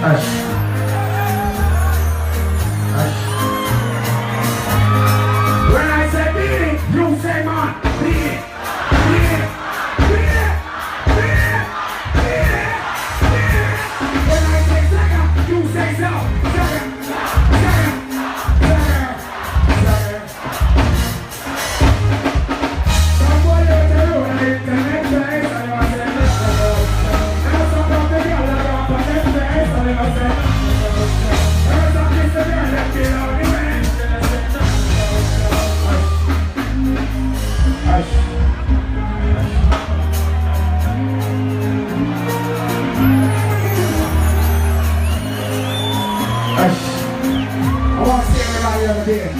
Hush. Hush. When I say beat it, you say man, beat it. Beat it. Beat it. Beat it. Beat it. Beat it. When I say second, you say so. Second. Second. Second. Second. Somebody will tell you when it's the next place, and you will say next place. And somebody will tell you when it's the next place, and you will say next place. And somebody will tell you when it's the next place. Hush. Hush. I want to see everybody over there.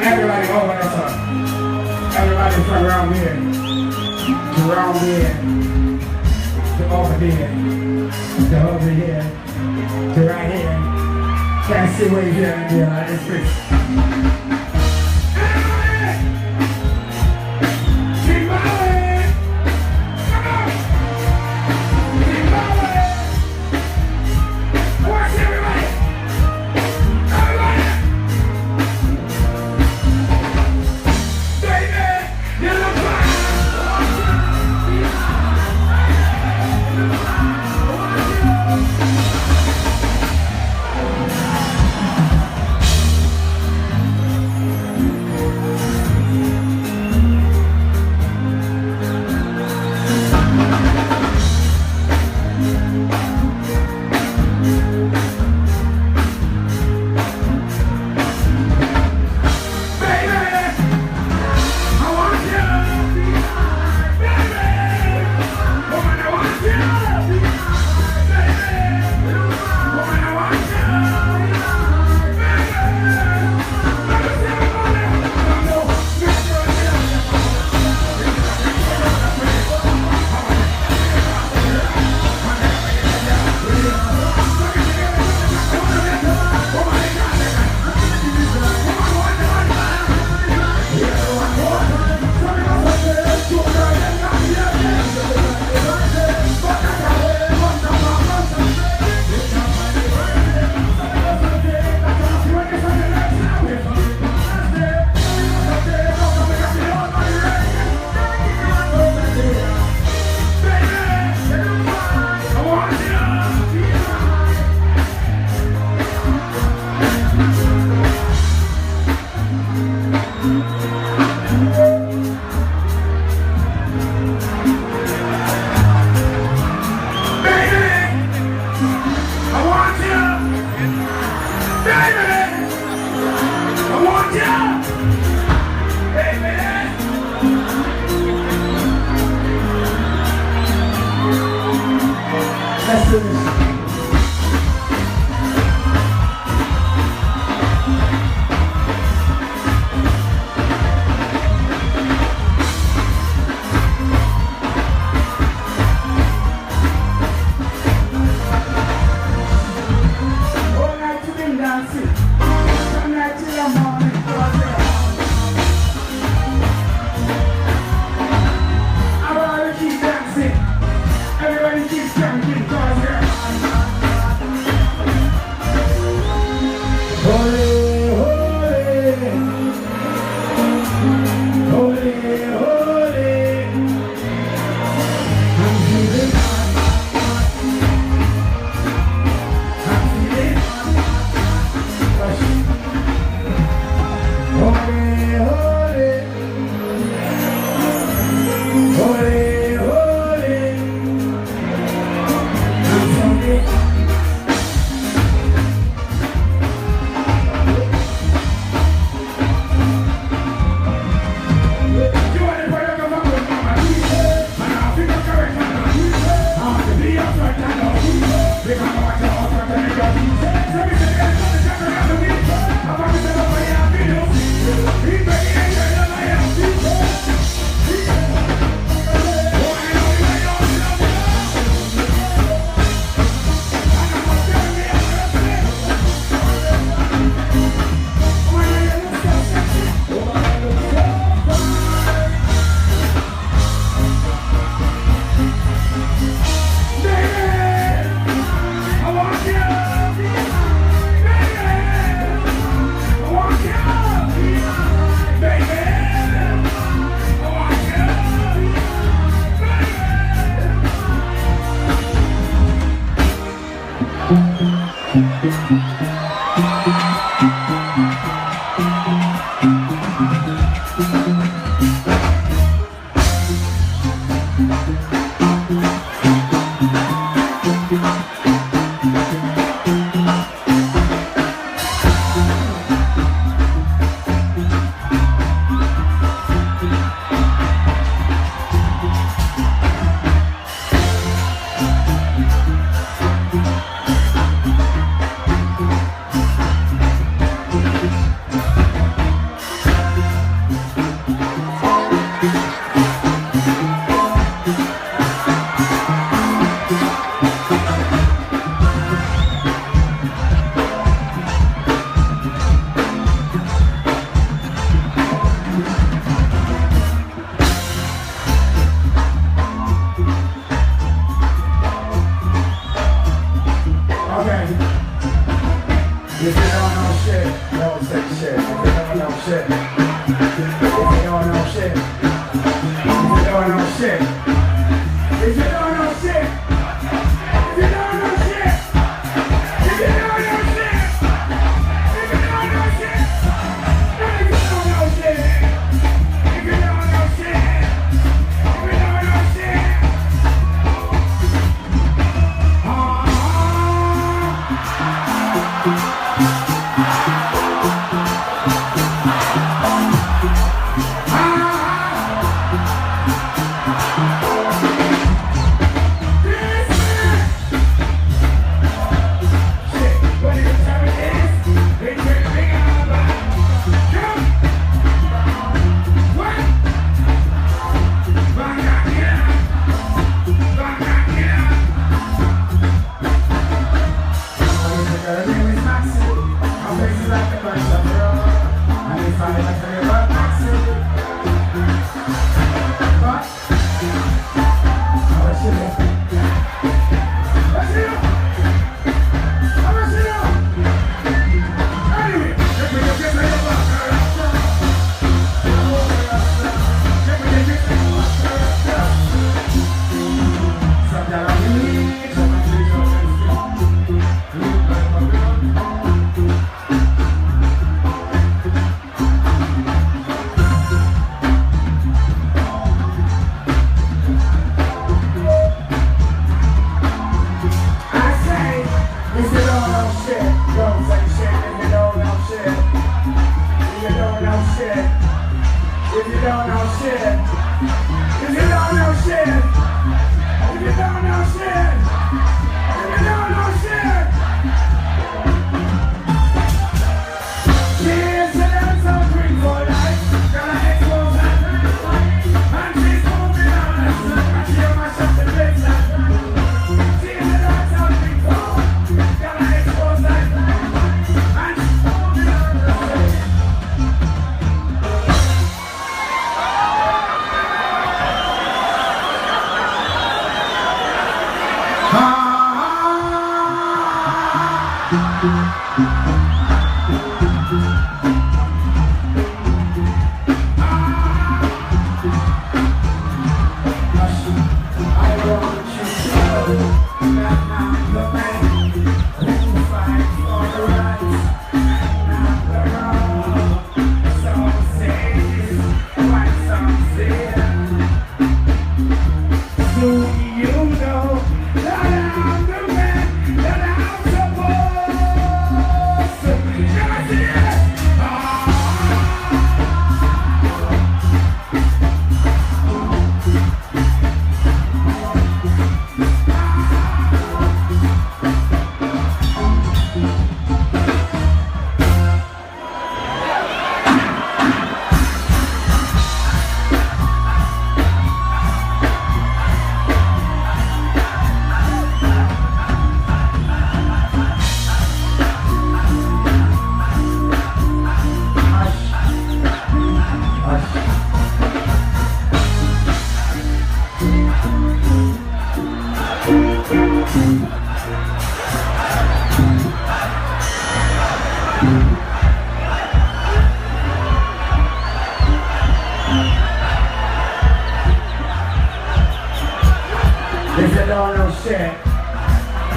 Everybody over there, son. Everybody from around here. To around here. To over there. To over here. To right here. Can't see where you're at here like this bitch.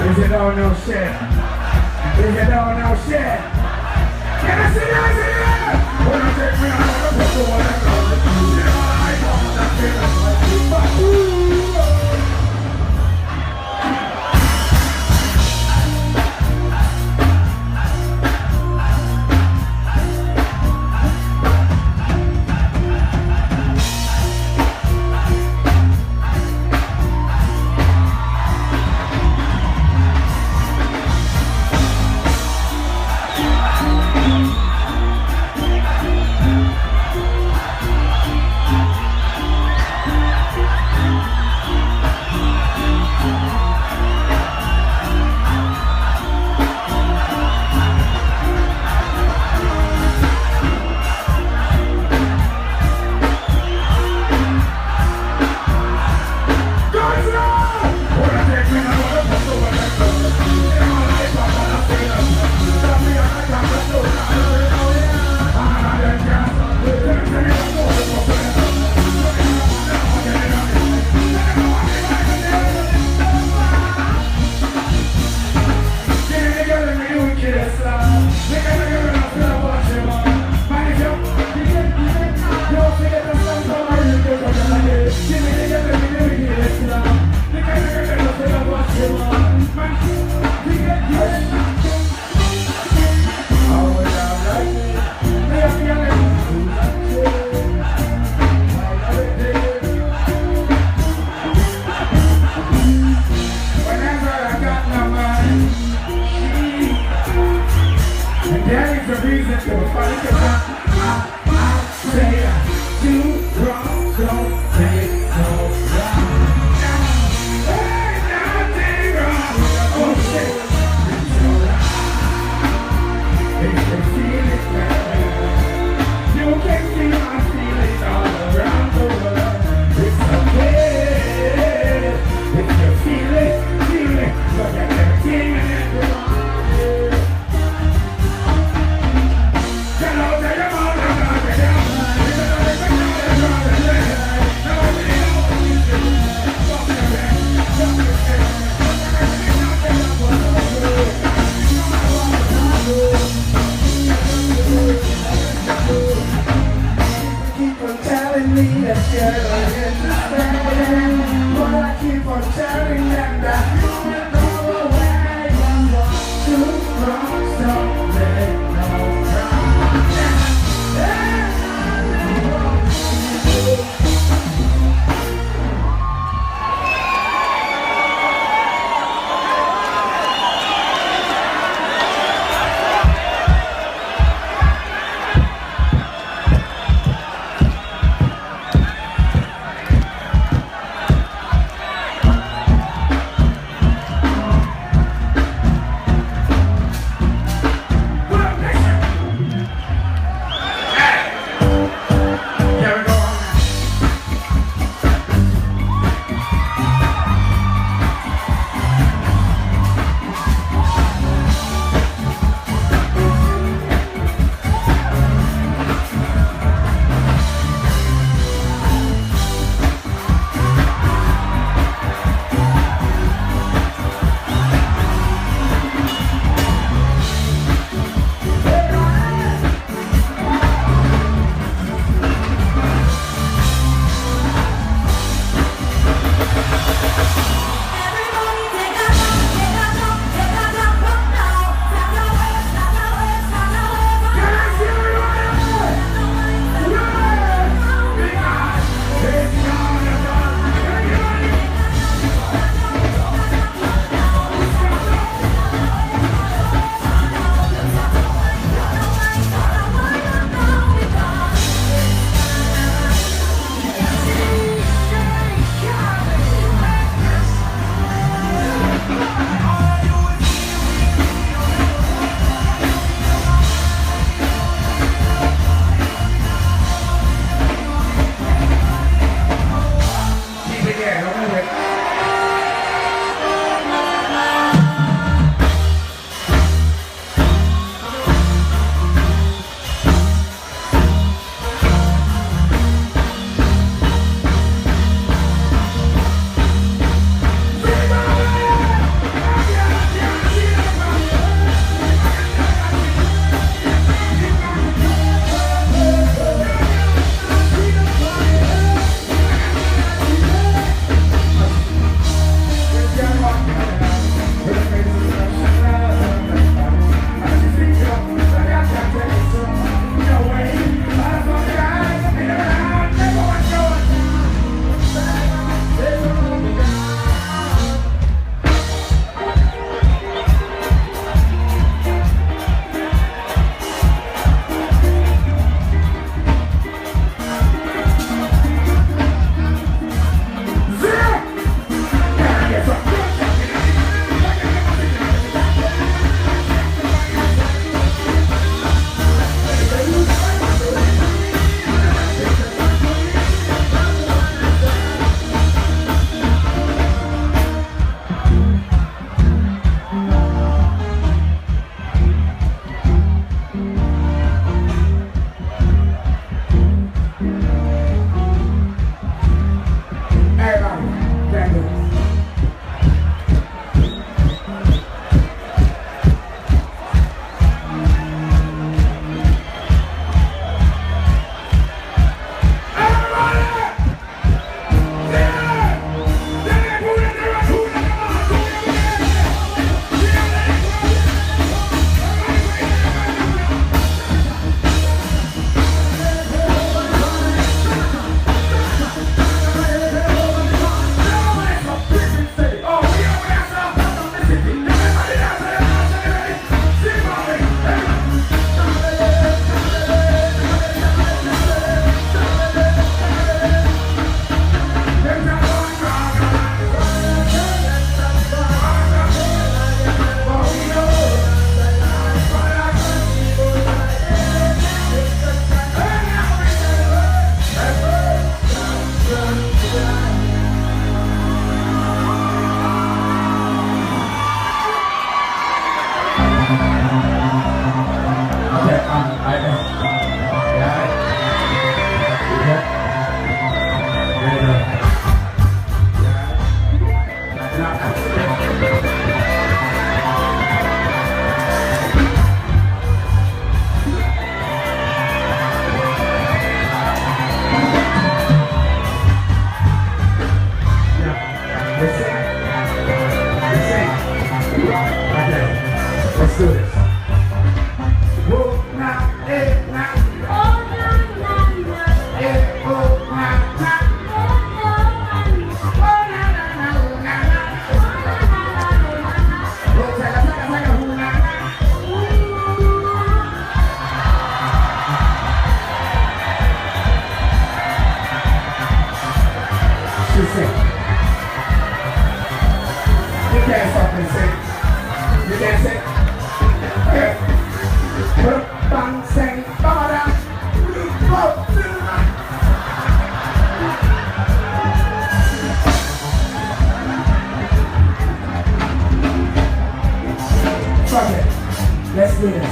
If you don't know shit, If you don't know shit. Can I see that? When I take me out of the pistol, when I go to the I don't that feeling like fuck you. Hello. Let's do this. Whoa, nah, eh, nah. Oh, nah, nah, nah. Eh, oh, nah, nah. Oh, nah, nah, nah, oh, nah, nah. Oh, taka, taka, taka, oh, nah, nah. She said, you can't stop and sing. You can't sing. Bang, sing, ba-da. Fuck it. Let's do this.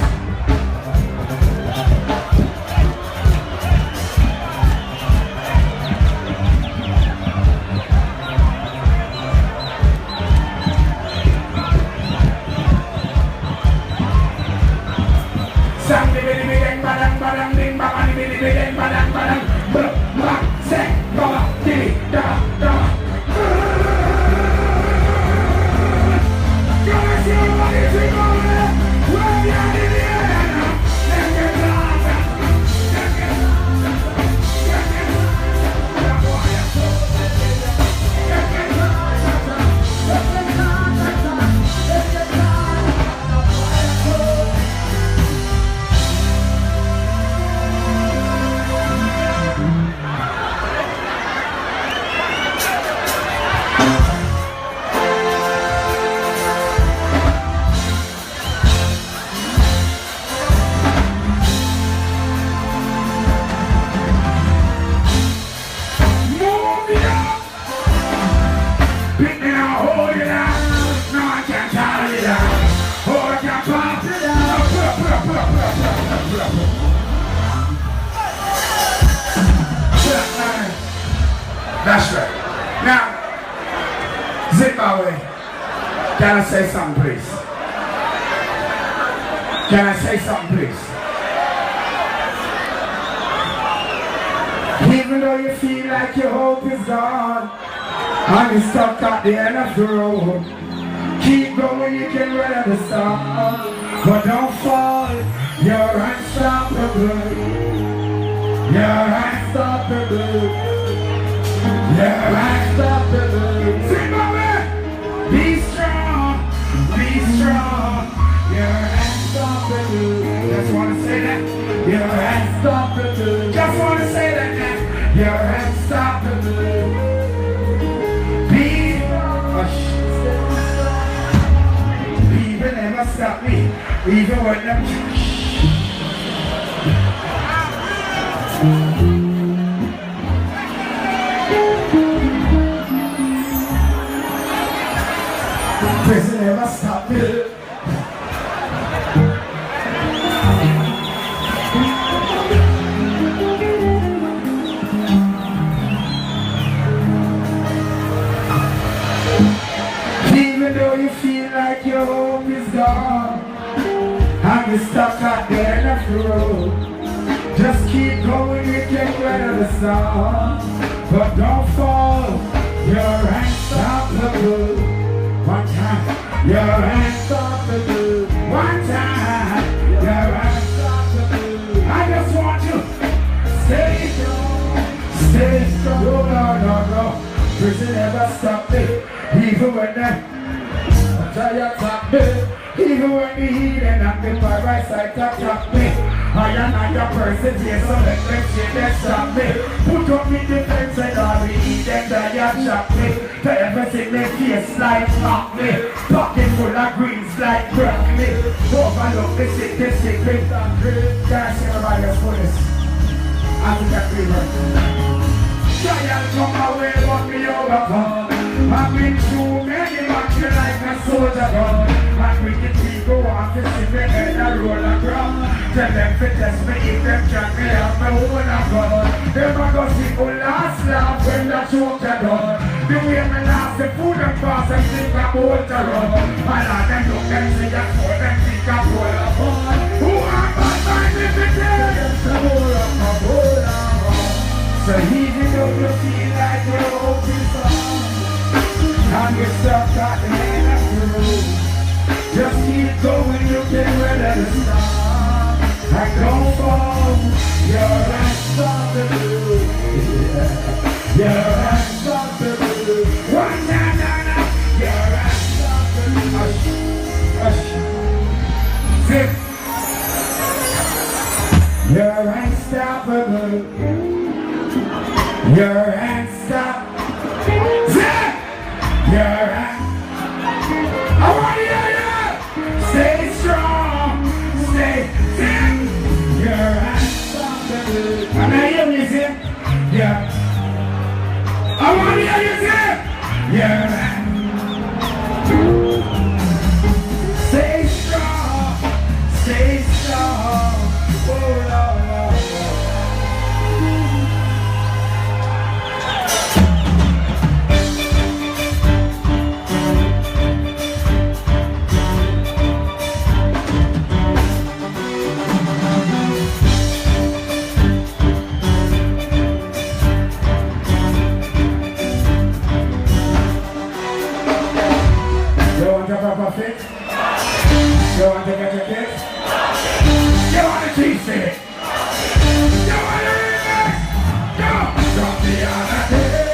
Sang bidi bidi bang badang badang ding bang bidi bidi bang badang badang bang sing baba dili da da. Gonna see everybody sing over there. Where you at in the air now? Let's get loud. Let's get loud. Let's get loud. Let's get loud. Let's get loud. Let's get loud. That's right. Now, Zimbabwe, can I say something, please? Can I say something, please? Even though you feel like your hope is gone, and you're stuck at the end of the road, keep going, you can weather the storm, but don't fall, you're unstoppable. You're unstoppable. You're unstoppable. Zimbabwe, be strong, be strong. You're unstoppable. Just wanna say that. You're unstoppable. Just wanna say that now. You're unstoppable. Be people never stop me, even when them. Prison never stop me. Even though you feel like your hope is gone, and you're stuck out there in the road, just keep going, you can weather the storm, but don't fall, you're unstoppable. One time, you're unstoppable. One time, you're unstoppable. I just want you to stay strong, stay strong. No, no, no, no. Prison never stop me, even when the giants top me, even when the heat and the right side top me. I am your person here, so let them see them stop me. Put up in defense and all we eat them that you chop me. To everything they face like mock me. Pocket full of greens like broccoli. Overlook the sick, the secret. Can't see everybody else for this. African people. Giant come away, but me overcome. I've been through many matches like a soldier gun. And wicked people want to see me in a roller ground. Tell them to test me if them can me have my own gun. Them a go see who last laugh when the choke are done. The way me laugh, the food and pass and think a bolt to run. And all them look them see a fool, them think a bowl of fun. Who are bad mind if it is? The bowl of my bowl of fun. So even though you feel like you're hoping for, and you're stuck at the end of the road, just keep going, you can I don't fall. You're unstoppable. You're unstoppable. One time, now. You're unstoppable. Hush. Zip. You're unstoppable. You're unstoppable. Zip. You're unstoppable. I want to hear you. Stay strong. Stay zip. You're unstoppable. And I hear you, zip. Yeah. I want to hear you, zip. Yeah. Stay strong. Stay strong. Oh, Lord. Perfect. You want to get your kick? You want to cheese it? You want to remix? Go! Drop the other day.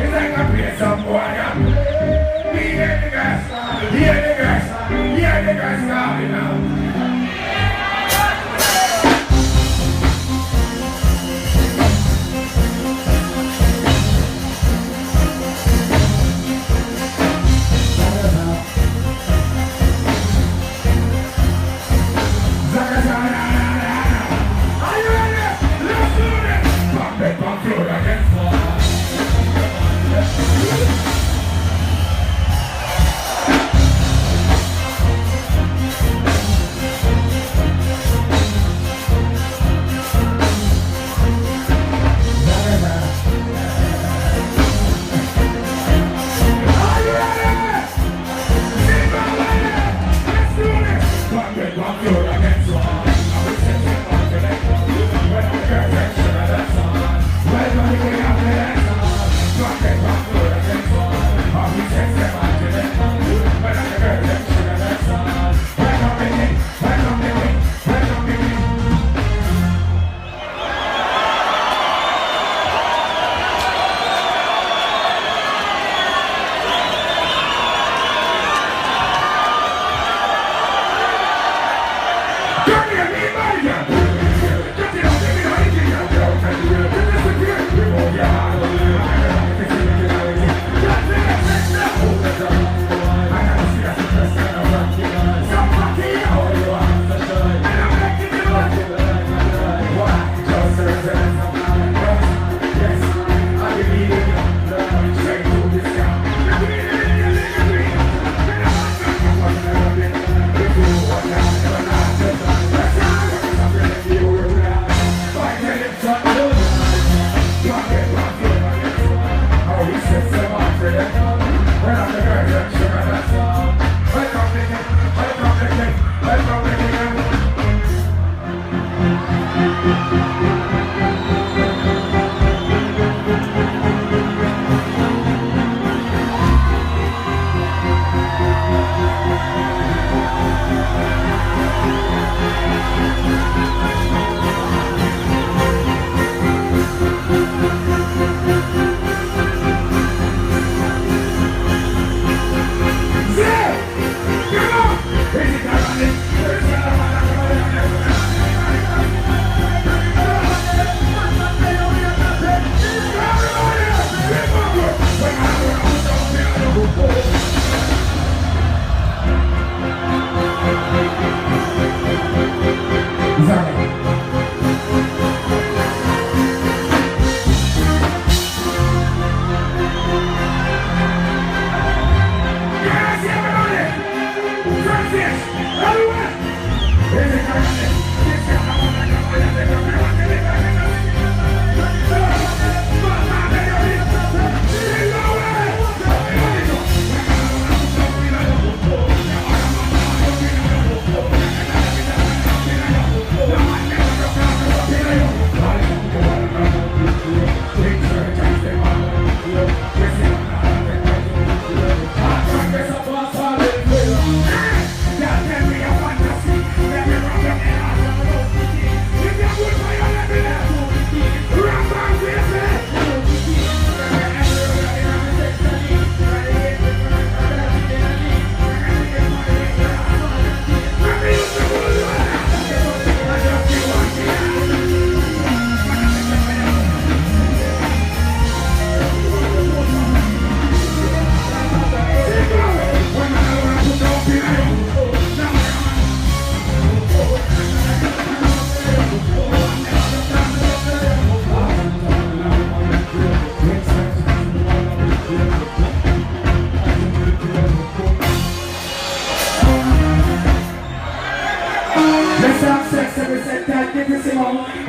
It's like a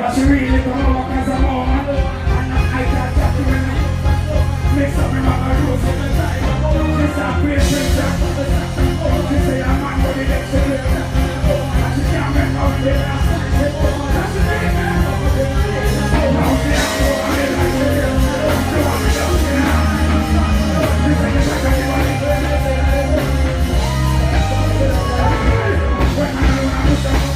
But she really don't know what as a woman. And I can't talk to her. Mix up my mama rules all the time. She's a great princess. She say a man will be next to her. And she can't make out the last. And she can't make out the last. Now she has to go on the line to her. She want me down to her. She say it's like anybody. When I know I'm so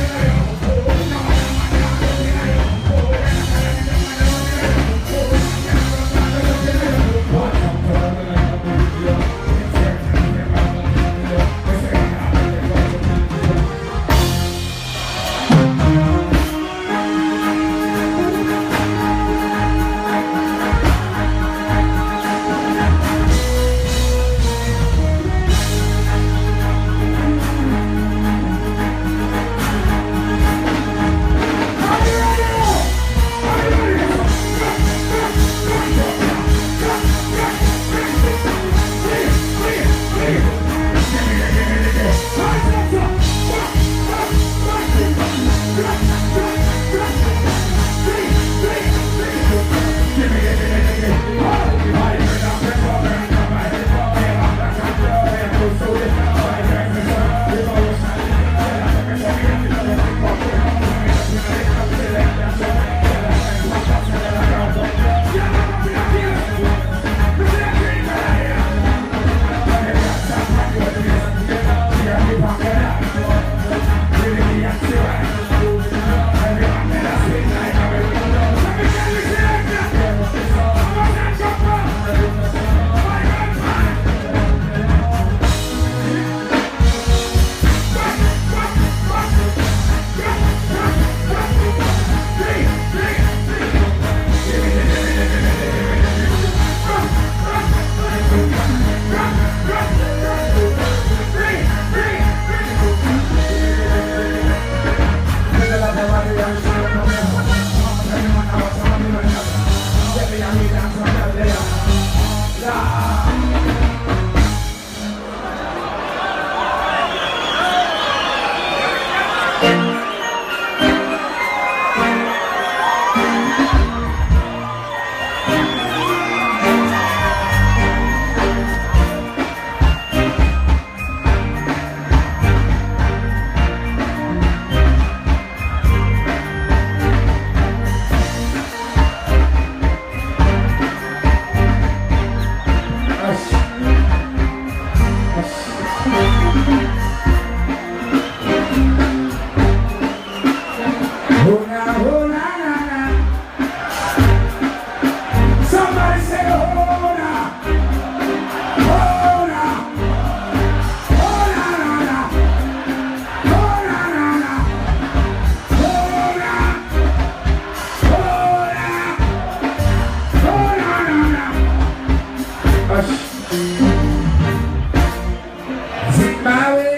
Zimbabwe.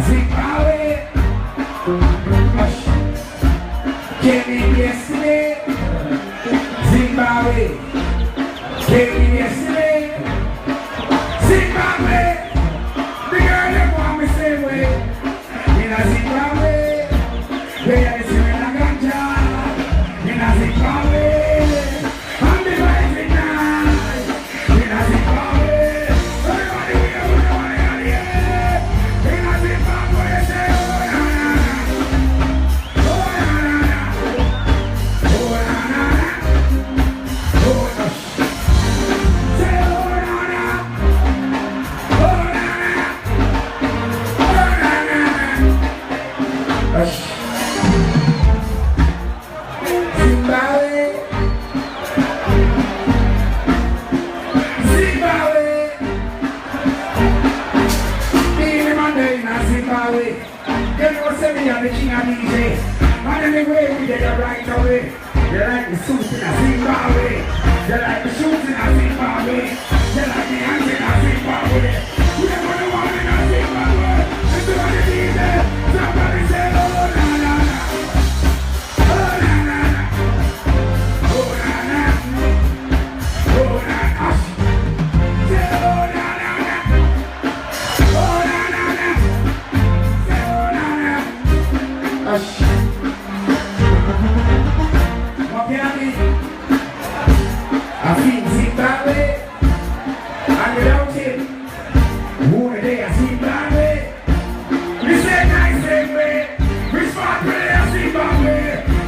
Zimbabwe. Came in yesterday. Zimbabwe. Came in yesterday. Zimbabwe. The girl them want me same way. In a Zimbabwe. They are the same like ganja. In a Zimbabwe. I'm the rising night. In a Zimbabwe. Everybody we are with the one in the air. In a Zimbabwe. Say oh na na na. Oh na na na. Oh na na na. Oh na. Say oh na na. Oh na na. Oh na na na. Zimbabwe. Zimbabwe. Being a Monday in Zimbabwe. They don't say me I'm the king of DJ. And anyway, we get it right away. They like the suits in Zimbabwe. They like the shoes in Zimbabwe. They like the hands in Zimbabwe. We are gonna want in Zimbabwe. Let's do what it is. Somebody say, oh, na, na, na. Oh, na, na, na. Oh, na, na. Oh, na, na. Say, oh, na, na, na. Oh, na, na, na. Say, oh, na, na. Mapiani. I feel Zimbabwe. And without him, who are they? Zimbabwe. We say nice same way. We smart play Zimbabwe.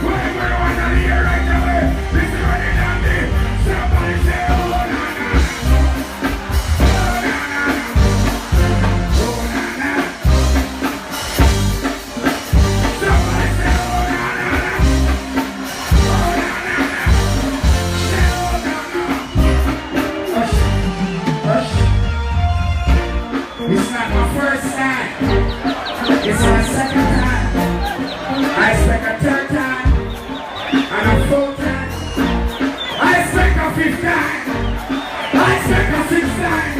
Whatever you want to hear right away. This is what they done did. Somebody say, oh, na, na, na. Oh, na, na, na. Oh, na, na. Somebody say, oh, na, na, na. Oh, na, na, na. Say, oh, na, na. Hush. Hush. It's not my first time. It's my second time. I expect a third time. And a fourth time. I expect a fifth time. I expect a sixth time.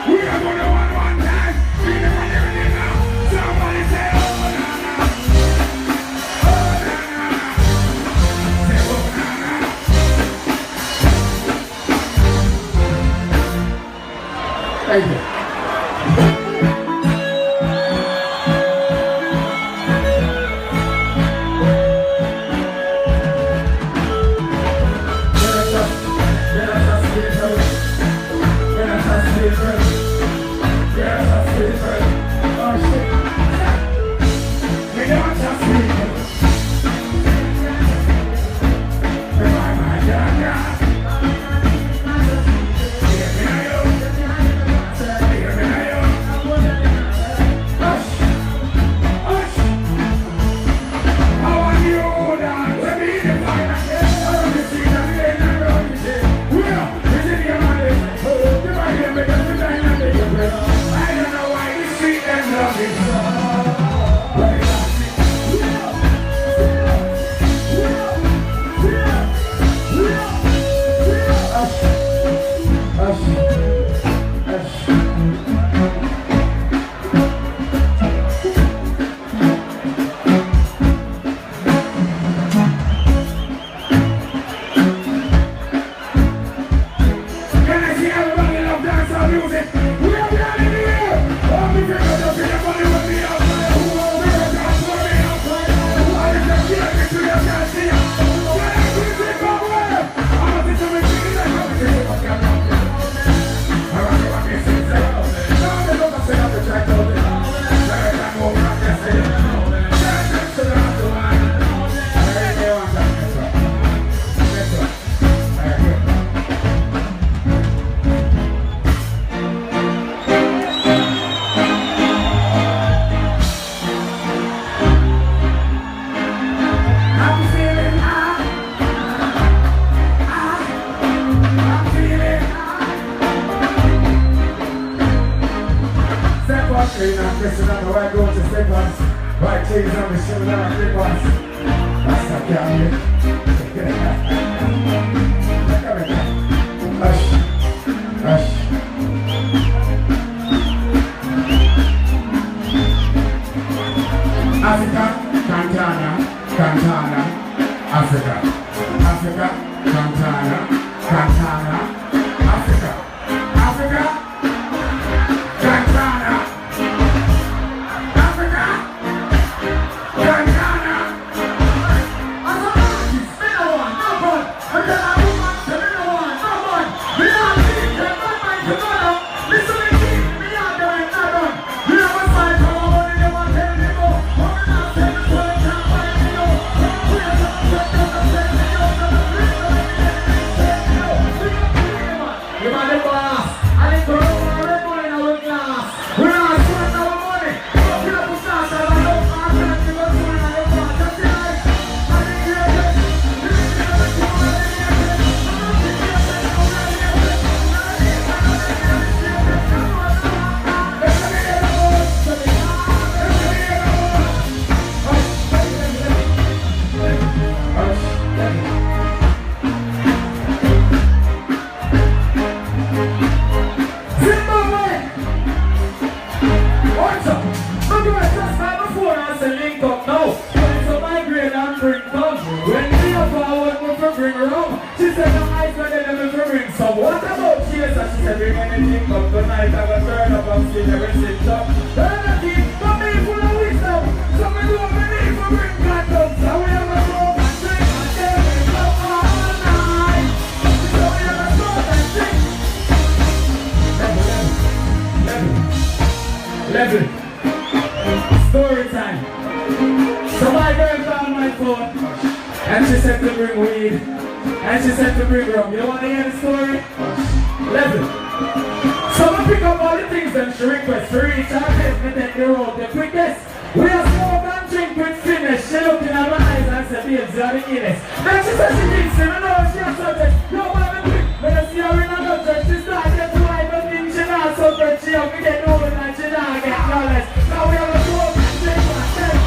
We are going to one time. We never hear it now. Somebody say, oh, na, na. Oh, na, na, na. Say, oh, na, na. Thank you. Straight and pressing on the white goes to steppers. White chains on the shoulder and flippers. That's a camera. Ghana, Africa, Africa, Ghana, Africa, Ghana. As a man, it's been a one, no one. Until a woman, it's been a one, no one. We are leading the movement together. Listen to me, we are doing nothing. We have a fight for our money, they want to tell me go. We're not saying so they can't find me go. We are not saying so they can't find me go. You want the boss, and it's going to red money in our glass. We're not spending our money. We have to start to have a low mark and to go to another boss. That's it, right? And it's here, yes. She said, no, I said they never bring some. What about Jesus? She said, bring anything up tonight. I'm going to turn up and see everything up. Anything, but me full of wisdom. So we don't believe we bring God up. So we have a smoke and drink and tell me go all night. So we have a smoke and drink. Level. Story time. So my girl found my phone. And she said to bring weed. And she said to bring rum. You want to hear the story? 11. So we pick up all the things that she requests to reach our place and take the road the quickest. We are smoke and drink with finish. She looked in her eyes and said, babes, you are the Guinness. Then she said she thinks me know she has subject. No one will quick. When I see her in a church, she started to wipe and think she not subject. She have to get over and she not get knowledge. Now we have a smoke and drink and take.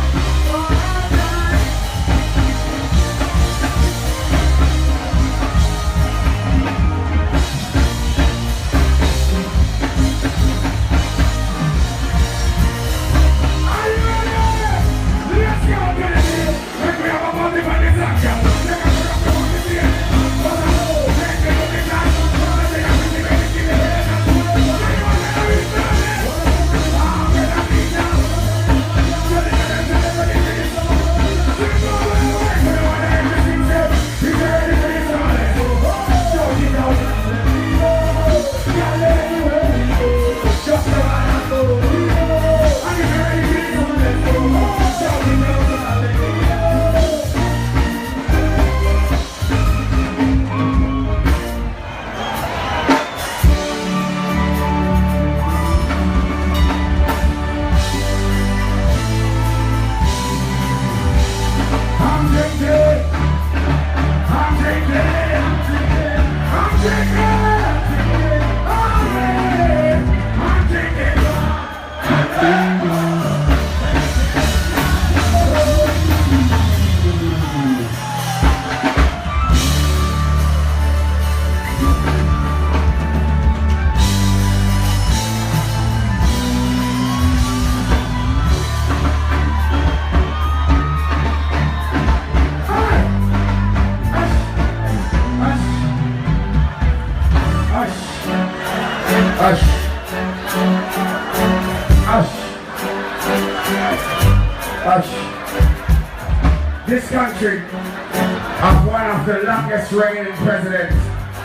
This country of one of the longest reigning presidents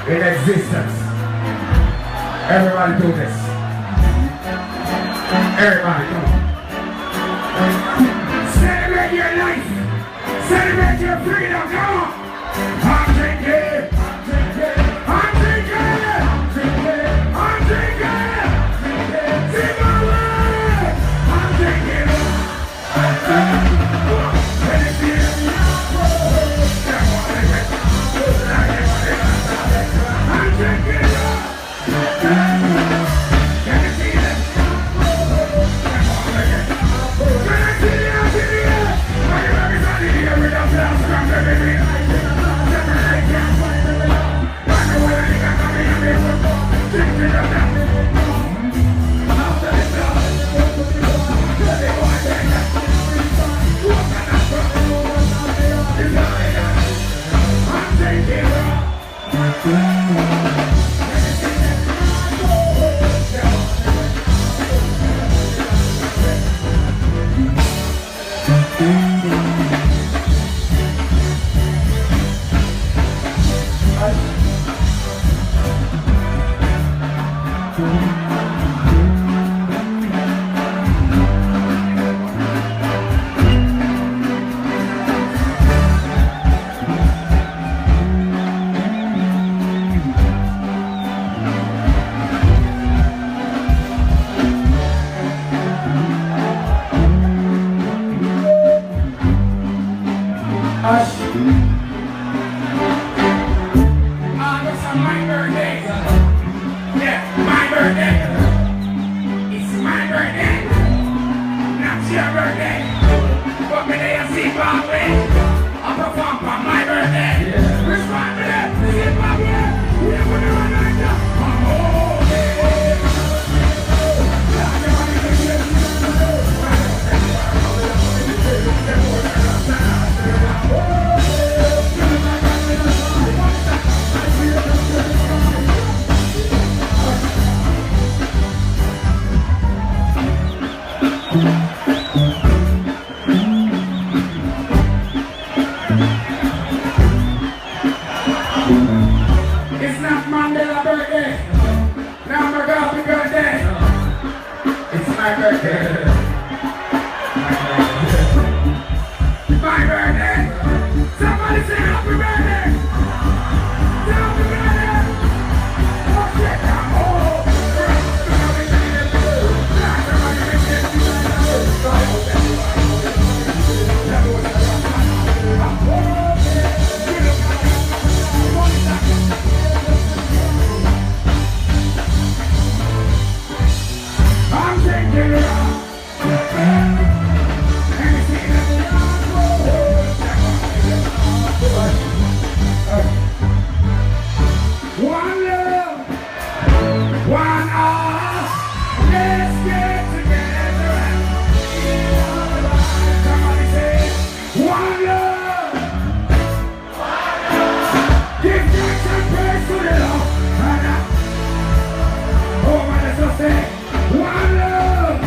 in existence. Everybody do this. Everybody, come on. Celebrate your life. Celebrate your freedom. Come on. I'm drinking. I'm drinking. I'm drinking. I'm drinking. I'm drinking. See my way. I'm drinking. August on my birthday. Yeah, my birthday. It's my birthday. Not your birthday. But me there Zimbabwe. I perform for my birthday. Respond to that. Zimbabwe. We are going to run like that. It's not Mandela's birthday. Now my girl's birthday. It's my birthday. My birthday. Somebody say happy birthday. Say happy birthday. Oh shit, I'm old. I'm taking it off. One love, one all. Let's get together and feel alive. Somebody say, one love, give thanks and praise to the Lord. Oh, man, let's just say, one love.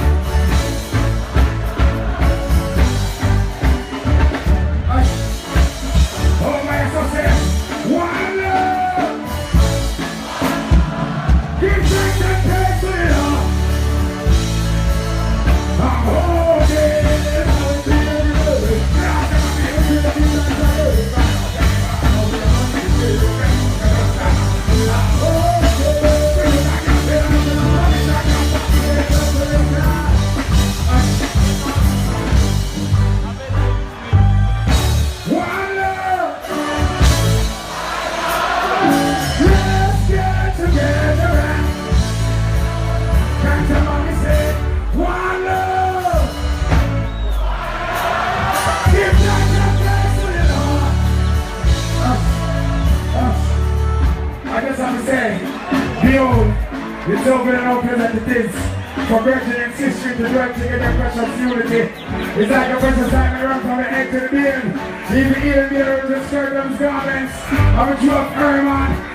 Oh, man, let's just say, one love. Give thanks and praise to the Lord. I'm holding. One love. Let's get together and can somebody say one love? Give thanks and praise to the Lord. I just have to say, behold, it's over and open as it is. For virgin and sister to dwell together in precious unity. It's like a precious diamond run from the egg to the beard. Even here, the earth, the skirt of his garments. I'm a Jew of Herman.